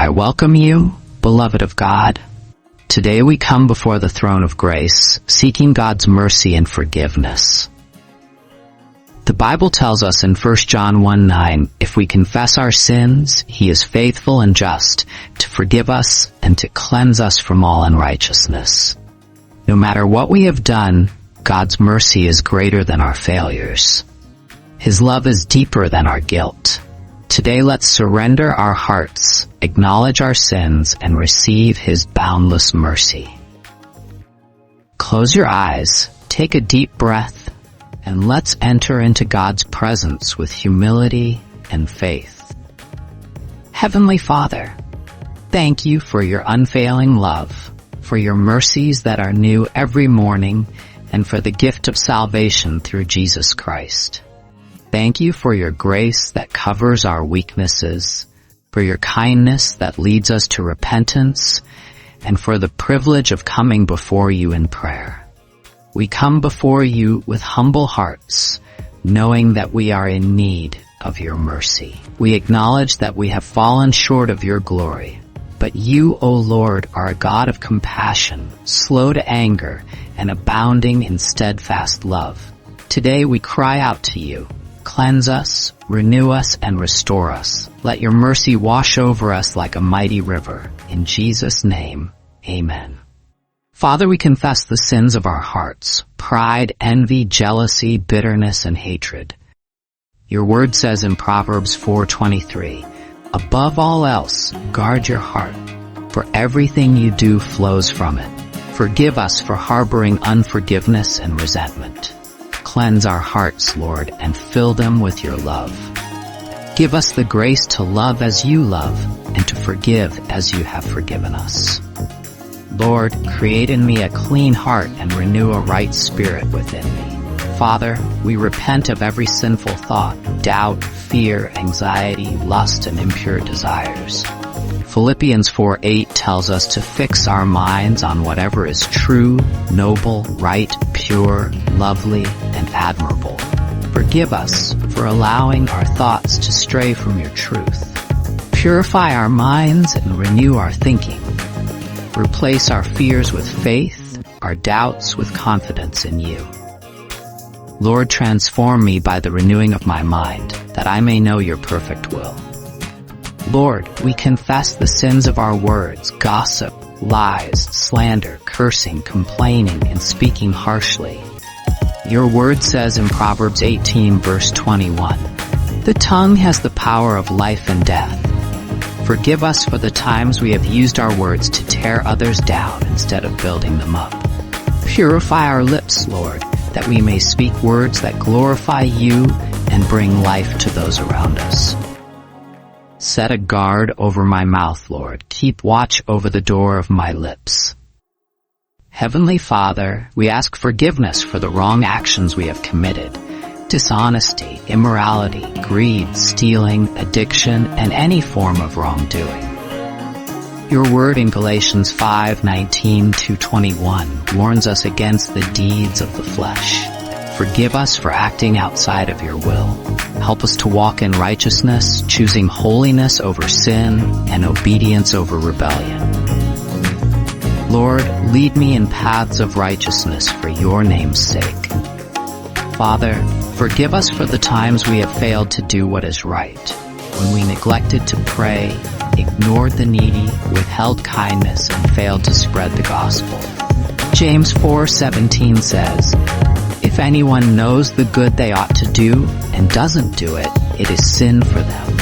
I welcome you, beloved of God. Today we come before the throne of grace, seeking God's mercy and forgiveness. The Bible tells us in 1 John 1:9, if we confess our sins, He is faithful and just to forgive us and to cleanse us from all unrighteousness. No matter what we have done, God's mercy is greater than our failures. His love is deeper than our guilt. Today let's surrender our hearts, acknowledge our sins, and receive His boundless mercy. Close your eyes, take a deep breath, and let's enter into God's presence with humility and faith. Heavenly Father, thank you for your unfailing love, for your mercies that are new every morning, and for the gift of salvation through Jesus Christ. Thank you for your grace that covers our weaknesses, for your kindness that leads us to repentance, and for the privilege of coming before you in prayer. We come before you with humble hearts, knowing that we are in need of your mercy. We acknowledge that we have fallen short of your glory, but you, O Lord, are a God of compassion, slow to anger, and abounding in steadfast love. Today we cry out to you. Cleanse us, renew us, and restore us. Let your mercy wash over us like a mighty river. In Jesus' name, amen. Father, we confess the sins of our hearts, pride, envy, jealousy, bitterness, and hatred. Your word says in Proverbs 4:23, above all else, guard your heart, for everything you do flows from it. Forgive us for harboring unforgiveness and resentment. Cleanse our hearts, Lord, and fill them with your love. Give us the grace to love as you love and to forgive as you have forgiven us. Lord, create in me a clean heart and renew a right spirit within me. Father, we repent of every sinful thought, doubt, fear, anxiety, lust, and impure desires. Philippians 4:8 tells us to fix our minds on whatever is true, noble, right, pure, lovely, and admirable. Forgive us for allowing our thoughts to stray from your truth. Purify our minds and renew our thinking. Replace our fears with faith, our doubts with confidence in you. Lord, transform me by the renewing of my mind, that I may know your perfect will. Lord, we confess the sins of our words, gossip, lies, slander, cursing, complaining, and speaking harshly. Your word says in Proverbs 18 verse 21, the tongue has the power of life and death. Forgive us for the times we have used our words to tear others down instead of building them up. Purify our lips, Lord, that we may speak words that glorify you and bring life to those around us. Set a guard over my mouth, Lord. Keep watch over the door of my lips. Heavenly Father, we ask forgiveness for the wrong actions we have committed. Dishonesty, immorality, greed, stealing, addiction, and any form of wrongdoing. Your word in Galatians 5:19-21 warns us against the deeds of the flesh. Forgive us for acting outside of your will. Help us to walk in righteousness, choosing holiness over sin and obedience over rebellion. Lord, lead me in paths of righteousness for your name's sake. Father, forgive us for the times we have failed to do what is right, when we neglected to pray, ignored the needy, withheld kindness, and failed to spread the gospel. James 4:17 says, if anyone knows the good they ought to do and doesn't do it, it is sin for them.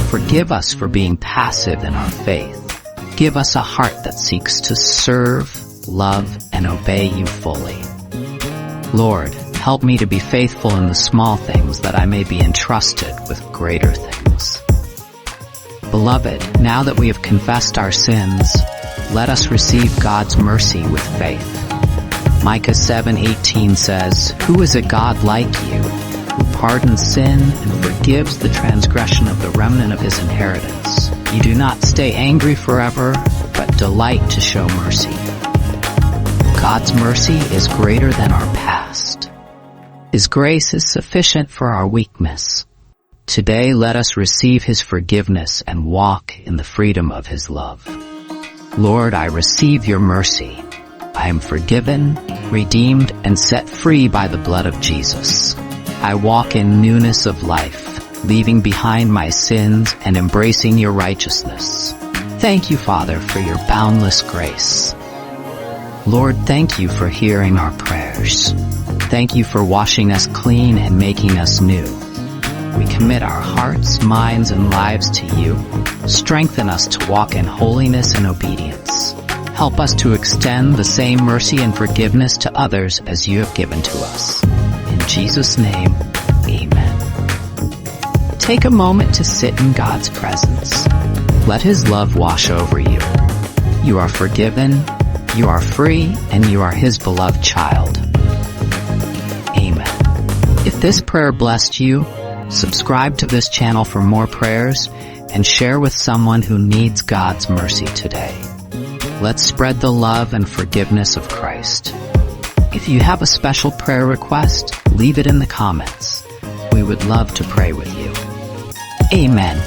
Forgive us for being passive in our faith. Give us a heart that seeks to serve, love, and obey you fully. Lord, help me to be faithful in the small things that I may be entrusted with greater things. Beloved, now that we have confessed our sins, let us receive God's mercy with faith. Micah 7:18 says, who is a God like you, who pardons sin and forgives the transgression of the remnant of his inheritance? You do not stay angry forever, but delight to show mercy. God's mercy is greater than our past. His grace is sufficient for our weakness. Today let us receive His forgiveness and walk in the freedom of His love. Lord, I receive your mercy. I am forgiven, redeemed, and set free by the blood of Jesus. I walk in newness of life, leaving behind my sins and embracing your righteousness. Thank you, Father, for your boundless grace. Lord, thank you for hearing our prayers. Thank you for washing us clean and making us new. We commit our hearts, minds, and lives to you. Strengthen us to walk in holiness and obedience. Help us to extend the same mercy and forgiveness to others as you have given to us. In Jesus' name, amen. Take a moment to sit in God's presence. Let His love wash over you. You are forgiven, you are free, and you are His beloved child. Amen. If this prayer blessed you, subscribe to this channel for more prayers and share with someone who needs God's mercy today. Let's spread the love and forgiveness of Christ. If you have a special prayer request, leave it in the comments. We would love to pray with you. Amen.